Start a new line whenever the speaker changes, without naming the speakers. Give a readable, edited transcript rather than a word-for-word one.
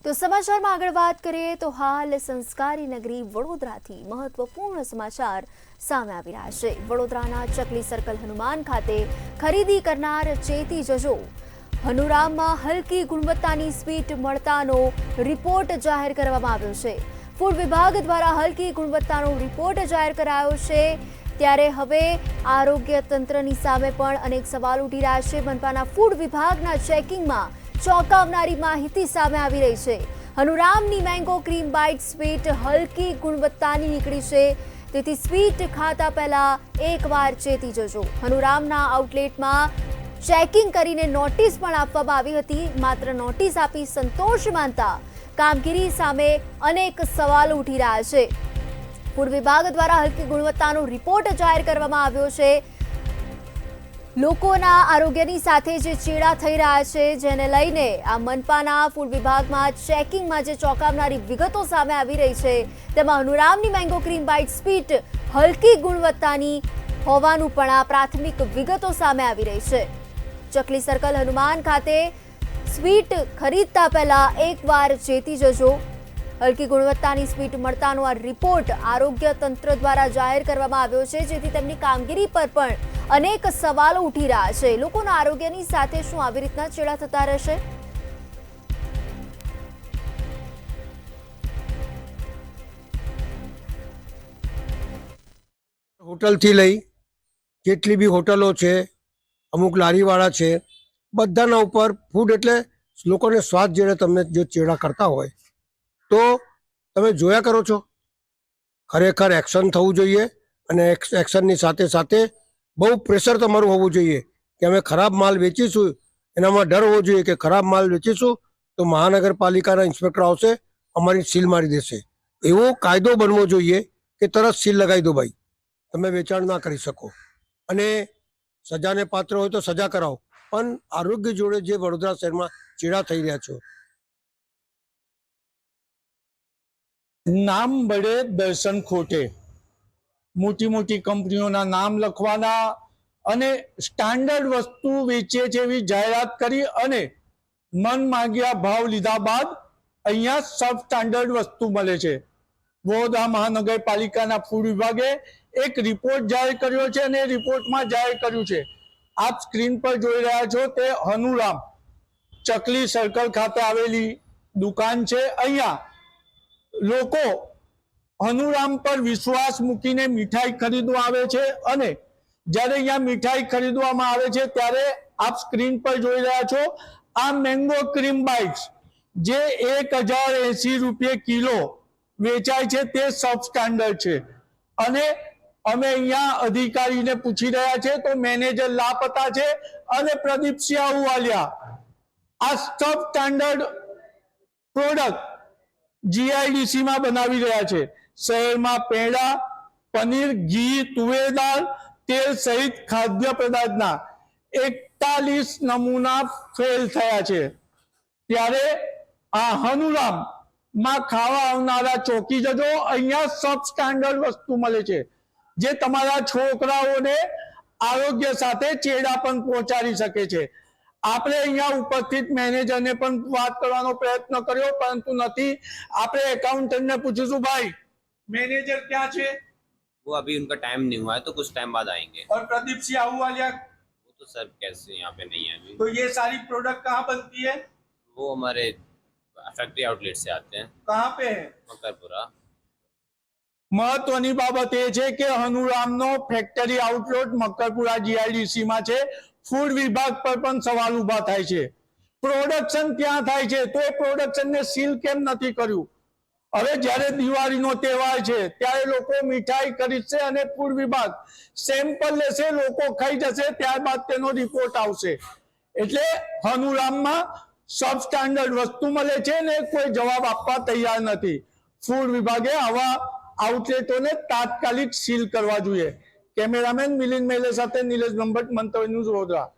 તો સમાચારમાં આગળ વાત કરીએ તો હાલ સંસ્કારી નગરી વડોદરાથી મહત્વપૂર્ણ સમાચાર સામે આવી રહ્યા છે। વડોદરાના ચકલી સર્કલ હનુમાન ખાતે ખરીદી કરનાર ચેતી જજો। હનુરામમાં હલકી ગુણવત્તાની સ્વીટ મળતાનો રિપોર્ટ જાહેર કરવામાં આવ્યો છે। ફૂડ વિભાગ દ્વારા હલકી ગુણવત્તાનો રિપોર્ટ જાહેર કરાયો છે। ત્યારે હવે આરોગ્ય તંત્રની સામે પણ અનેક સવાલ ઉઠી રહ્યા છે। મનપાના ફૂડ વિભાગના ચેકિંગમાં ચોંકાવનારી માહિતી સામે આવી રહી છે। હનુરામની મેંગો ક્રીમ બાઇટ સ્વીટ હલકી ગુણવત્તાની નીકળી છે, તેથી સ્વીટ ખાતા પહેલા એકવાર ચેતી જજો। હનુરામના આઉટલેટમાં ચેકિંગ કરીને નોટિસ પણ આપવામાં આવી હતી, માત્ર નોટિસ આપી સંતોષ માનતા કામગીરી સામે અનેક સવાલો ઉઠી રહ્યા છે। ફૂડ વિભાગ દ્વારા હલકી ગુણવત્તાનો રિપોર્ટ જાહેર કરવામાં આવ્યો છે। લોકોના આરોગ્યની સાથે જે ચેડા થઈ રહ્યા છે, જેને લઈને આ મનપાના ફૂડ વિભાગમાં ચેકિંગમાં જે ચોંકાવનારી વિગતો સામે આવી રહી છે, તેમાં હનુરામની મેંગો ક્રીમ બાઇટ સ્વીટ હલકી ગુણવત્તાની હોવાનું પણ આ પ્રાથમિક વિગતો સામે આવી રહી છે। ચકલી સર્કલ હનુમાન ખાતે સ્વીટ ખરીદતા પહેલા એકવાર ચેતી જજો। હલકી ગુણવત્તાની સ્વીટ મળતાનો આ રિપોર્ટ આરોગ્ય તંત્ર દ્વારા જાહેર કરવામાં આવ્યો છે, જેથી તેમની કામગીરી પર પણ અનેક સવાલો ઉઠી રહ્યા છે। લોકોના આરોગ્યની સાથે શું આવી રીતના ચેડા થતા રહેશે?
હોટલથી લઈ જેટલી બી હોટલો છે, અમુક લારીવાળા છે, બધાના ઉપર ફૂડ એટલે લોકોને સ્વાદ જેને તમને જો ચેડા કરતા હોય તો તમે જોયા કરો છો। ખરેખર એક્શન થવું જોઈએ અને એક્શનની સાથે સાથે બહુ પ્રેશર તમારું હોવું જોઈએ કે અમે ખરાબ માલ વેચીશું, એનામાં ડર હોવો જોઈએ કે ખરાબ માલ વેચીશું તો મહાનગરપાલિકાના ઇન્સ્પેક્ટર આવશે, અમારી સીલ મારી દેશે। એવો કાયદો બનવો જોઈએ કે તરત સીલ લગાવી દો, ભાઈ તમે વેચાણ ના કરી શકો, અને સજાને પાત્ર હોય તો સજા કરાવો। પણ આરોગ્ય જોડે જે વડોદરા શહેરમાં ચેડા થઈ રહ્યા છો,
નામ બળે દર્શન ખોટે, મોટી મોટી કંપનીઓના નામ લખવાના અને સ્ટાન્ડર્ડ વસ્તુ વેચે છે એવી જાહેરાત કરી અને મન માંગ્યા ભાવ લીધા બાદ અહીંયા સબ સ્ટાન્ડર્ડ વસ્તુ મળે છે। વડોદરા મહાનગરપાલિકાના ફૂડ વિભાગે એક રિપોર્ટ જાહેર કર્યો છે અને એ રિપોર્ટમાં જાહેર કર્યું છે, આપ સ્ક્રીન પર જોઈ રહ્યા છો તે હનુરામ ચકલી સર્કલ ખાતે આવેલી દુકાન છે। અહીંયા લોકો હનુરામ પર વિશ્વાસ મૂકીને મીઠાઈ ખરીદવા આવે છે અને જ્યારે અહીંયા મીઠાઈ ખરીદવામાં આવે છે ત્યારે આપ સ્ક્રીન પર જોઈ રહ્યા છો આ મેંગો ક્રીમ બાઇટ્સ જે 1080 રૂપિયા કિલો વેચાય છે તે સબ સ્ટાન્ડર્ડ છે। અને અમે અહીંયા અધિકારીને પૂછી રહ્યા છે તો મેનેજર લાપતા છે અને પ્રદીપસિંહ આહુવાલિયા આ સબ સ્ટાન્ડર્ડ પ્રોડક્ટ જીઆઈડીસી માં બનાવી રહ્યા છે। શહેરમાં પેંડા, પનીર, ઘી, તુવેર દાળ, તેલ સહિત ખાદ્ય પદાર્થના 41 નમૂના ફેલ થયા છે। ત્યારે આ હનુરામ માં ખાવા આવનારા ચોકી જજો, અહીંયા સબ સ્ટાન્ડર્ડ વસ્તુ મળે છે જે તમારા છોકરાઓને આરોગ્ય સાથે ચેડા પણ પહોંચાડી શકે છે। આપણે અહીંયા ઉપસ્થિત મેનેજરને પણ વાત કરવાનો પ્રયત્ન કર્યો પરંતુ નથી। આપણે એકાઉન્ટન્ટને પૂછીશું, ભાઈ मैनेजर क्या छे?
वो अभी उनका टाइम नहीं हुआ है, तो कुछ टाइम बाद आएंगे।
और प्रदीप सिंह आहूवालिया
वो तो सर कैसे यहाँ पे नहीं है अभी।
तो ये सारी प्रोडक्ट कहाँ बनती है?
वो हमारे फैक्ट्री आउटलेट से आते हैं।
कहाँ पे है?
मकरपुरा।
મહત્વની બાબત એ છે કે હનુરામનો ફેક્ટરી આઉટલેટ મકરપુરા જીઆઈડીસી માં છે। ફૂડ વિભાગ પર પણ સવાલ ઉભા થાય છે, પ્રોડક્શન ક્યાં થાય છે તો એ પ્રોડક્શનને સીલ કેમ નથી કર્યું? હવે જ્યારે દિવાળીનો તહેવાર છે ત્યારે લોકો મીઠાઈ ખરીદશે અને ફૂડ વિભાગ સેમ્પલ લેશે, લોકો ખાઈ જશે, ત્યારબાદ તેનો રિપોર્ટ આવશે। એટલે હનુરામમાં સબ સ્ટાન્ડર્ડ વસ્તુ મળે છે ને કોઈ જવાબ આપવા તૈયાર નથી। ફૂડ વિભાગે આવા આઉટલેટોને તાત્કાલિક સીલ કરવા જોઈએ। કેમેરામેન મિલિંદ મેલે સાથે નિલેશ બ્રહ્મભટ્ટ, મંતવ્ય ન્યૂઝ, વડોદરા।